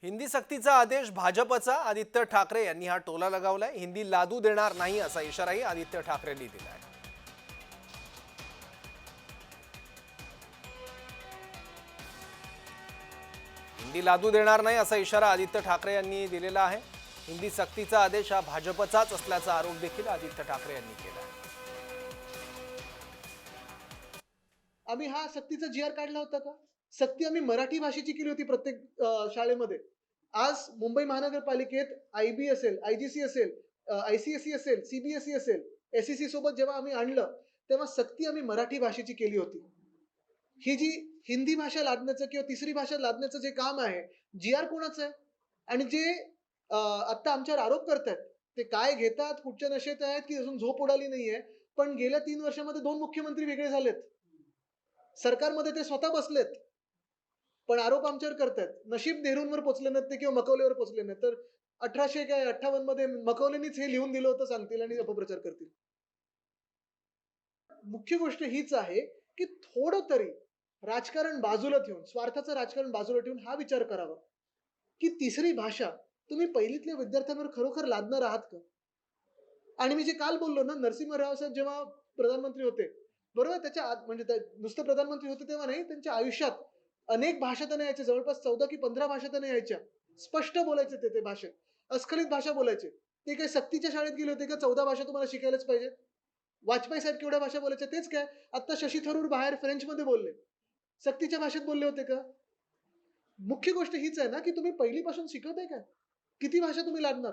हिंदी सक्तीचा आदेश भाजपचा आदित्य ठाकरे यांनी हा टोला लगावलाय। हिंदी लादू देणार नाही असा इशाराही आदित्य ठाकरेंनी दिलाय। हिंदी लादू देणार नाही असा इशारा आदित्य ठाकरे यांनी दिलेला आहे। हिंदी सक्तीचा आदेश हा भाजपचाच असल्याचा आरोप देखील आदित्य ठाकरे यांनी केला आहे। आम्ही हा सक्तीचा जी आर काढला होता का? सक्ती आम्ही मराठी भाषेची केली होती प्रत्येक शाळेमध्ये. आज मुंबई महानगरपालिकेत आयबी असेल, आयजीसी असेल, आयसीएसई असेल, सीबीएसई असेल, एसईसी सोबत जेव्हा आम्ही आणलं, तेव्हा सक्ती आम्ही मराठी भाषेची केली होती. ही जी हिंदी भाषा लादण्याचं किंवा तिसरी भाषा लादण्याचं जे काम आहे, जी आर कोणाचं आहे? आणि जे आत्ता आमच्यावर आरोप करतायत, ते काय घेतात, कुठच्या नशेत आहेत, की अजून झोप उडाली नाहीये. पण गेल्या 3 वर्षामध्ये 2 मुख्यमंत्री वेगळे झालेत. सरकारमध्ये ते स्वतः बसलेत. पण आरोप आमच्यावर करतायत. नशीब नेहरूंवर पोहोचले नाहीत ते किंवा मकवलेवर पोहोचले नाहीत. तर 1858 मध्ये मकवलेनीच हे लिहून दिलं होतं सांगतील आणि अपप्रचार करतील. मुख्य गोष्ट हीच आहे, की थोडं तरी राजकारण बाजूला ठेवून, स्वार्थाचं राजकारण बाजूला ठेवून हा विचार करावा, की तिसरी भाषा तुम्ही पहिलीतल्या विद्यार्थ्यांवर खरोखर लादणार आहात का? आणि मी जे काल बोललो ना, नरसिंह राव साहेब जेव्हा प्रधानमंत्री होते, बरोबर त्याच्या आत म्हणजे नुसते प्रधानमंत्री होते तेव्हा नाही, त्यांच्या आयुष्यात अनेक भाषा त्यांना यायच्या. जवळपास 14 की 15 भाषा त्यांना यायच्या. स्पष्ट बोलायचे ते भाषेत. अस्खलित भाषा बोलायचे. ते काही सक्तीच्या शाळेत गेले होते का 14 भाषा तुम्हाला शिकायलाच पाहिजे? वाजपेयी साहेब केवढ्या भाषा बोलायच्या तेच काय? आता शशी थरूर बाहेर फ्रेंचमध्ये बोलले. सक्तीच्या भाषेत बोलले होते का? मुख्य गोष्ट हीच आहे ना, की तुम्ही पहिलीपासून शिकवताय काय? किती भाषा तुम्ही लादणार?